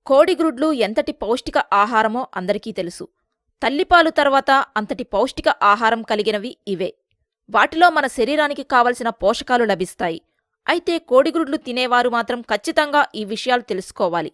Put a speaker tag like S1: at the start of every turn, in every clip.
S1: కోడిగ్రుడ్లు ఎంతటి పౌష్టిక ఆహారమో అందరికీ తెలుసు. తల్లిపాలు తర్వాత అంతటి పౌష్టిక ఆహారం కలిగినవి ఇవే. వాటిలో మన శరీరానికి కావలసిన పోషకాలు లభిస్తాయి. అయితే కోడిగ్రుడ్లు తినేవారు మాత్రం ఖచ్చితంగా ఈ విషయాలు తెలుసుకోవాలి.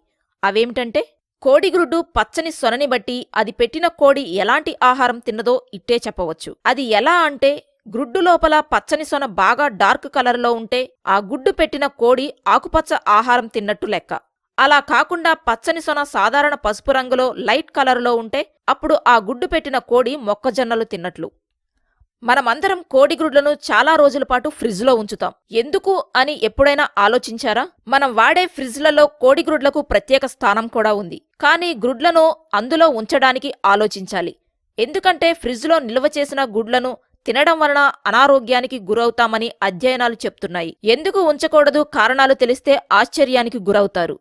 S1: అవేమిటంటే, కోడిగ్రుడ్డు పచ్చని సొనని బట్టి అది పెట్టిన కోడి ఎలాంటి ఆహారం తిన్నదో ఇట్టే చెప్పవచ్చు. అది ఎలా అంటే, గ్రుడ్డు లోపల పచ్చని సొన బాగా డార్క్ కలర్లో ఉంటే ఆ గుడ్డు పెట్టిన కోడి ఆకుపచ్చ ఆహారం తిన్నట్టు లెక్క. అలా కాకుండా పచ్చని సొన సాధారణ పసుపు రంగులో లైట్ కలరులో ఉంటే అప్పుడు ఆ గుడ్డు పెట్టిన కోడి మొక్కజొన్నలు తిన్నట్లు. మనమందరం కోడిగ్రుడ్లను చాలా రోజులపాటు ఫ్రిడ్జ్లో ఉంచుతాం. ఎందుకు అని ఎప్పుడైనా ఆలోచించారా? మనం వాడే ఫ్రిడ్జ్లలో కోడిగ్రుడ్లకు ప్రత్యేక స్థానం కూడా ఉంది. కానీ గ్రుడ్లను అందులో ఉంచడానికి ఆలోచించాలి. ఎందుకంటే ఫ్రిడ్జ్లో నిల్వ చేసిన గుడ్లను తినడం వలన అనారోగ్యానికి గురవుతామని అధ్యయనాలు చెప్తున్నాయి. ఎందుకు ఉంచకూడదు కారణాలు తెలిస్తే ఆశ్చర్యానికి గురవుతారు.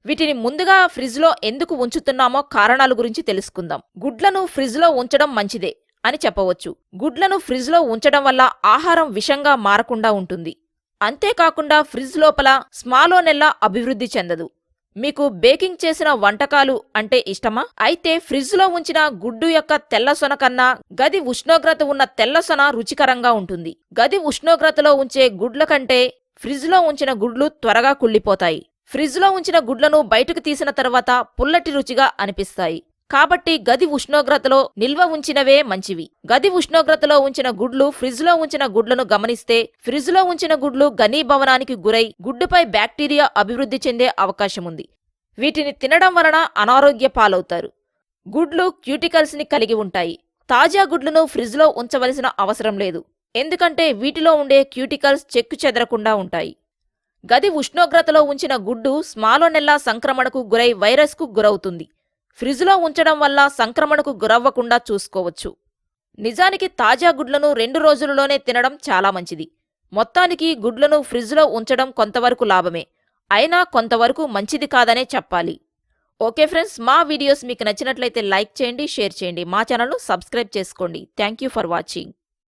S1: వీటిని ముందుగా ఫ్రిడ్జ్లో ఎందుకు ఉంచుతున్నామో కారణాల గురించి తెలుసుకుందాం. గుడ్లను ఫ్రిడ్జ్లో ఉంచడం మంచిదే అని చెప్పవచ్చు. గుడ్లను ఫ్రిడ్జ్లో ఉంచడం వల్ల ఆహారం విషంగా మారకుండా ఉంటుంది. అంతేకాకుండా ఫ్రిడ్జ్ లోపల స్మాలోనెల్లా అభివృద్ధి చెందదు. మీకు బేకింగ్ చేసిన వంటకాలు అంటే ఇష్టమా? అయితే ఫ్రిడ్జ్లో ఉంచిన గుడ్డు యొక్క తెల్లసొన కన్నా గది ఉష్ణోగ్రత ఉన్న తెల్లసొన రుచికరంగా ఉంటుంది. గది ఉష్ణోగ్రతలో ఉంచే గుడ్ల కంటే ఫ్రిడ్జ్లో ఉంచిన గుడ్లు త్వరగా కుళ్ళిపోతాయి. ఫ్రిడ్జ్లో ఉంచిన గుడ్లను బయటకు తీసిన తర్వాత పుల్లటి రుచిగా అనిపిస్తాయి. కాబట్టి గది ఉష్ణోగ్రతలో నిల్వ ఉంచినవే మంచివి. గది ఉష్ణోగ్రతలో ఉంచిన గుడ్లు ఫ్రిడ్జ్లో ఉంచిన గుడ్లను గమనిస్తే ఫ్రిడ్జ్లో ఉంచిన గుడ్లు ఘనీభవనానికి గురై గుడ్డుపై బ్యాక్టీరియా అభివృద్ధి చెందే అవకాశముంది. వీటిని తినడం వలన అనారోగ్య పాలవుతారు. గుడ్లు క్యూటికల్స్ ని కలిగి ఉంటాయి. తాజా గుడ్లను ఫ్రిడ్జ్లో ఉంచవలసిన అవసరం లేదు. ఎందుకంటే వీటిలో ఉండే క్యూటికల్స్ చెక్కు చెదరకుండా ఉంటాయి. గది ఉష్ణోగ్రతలో ఉంచిన గుడ్డు స్మాలోనెల్లా సంక్రమణకు గురై వైరస్కు గురవుతుంది. ఫ్రిడ్జ్లో ఉంచడం వల్ల సంక్రమణకు గురవ్వకుండా చూసుకోవచ్చు. నిజానికి తాజా గుడ్లను 2 రోజులలోనే తినడం చాలా మంచిది. మొత్తానికి గుడ్లను ఫ్రిడ్జ్లో ఉంచడం కొంతవరకు లాభమే, అయినా కొంతవరకు మంచిది కాదనే చెప్పాలి. ఓకే ఫ్రెండ్స్, మా వీడియోస్ మీకు నచ్చినట్లయితే లైక్ చేయండి, షేర్ చేయండి. మా ఛానల్ను సబ్స్క్రైబ్ చేసుకోండి. Thank you for watching.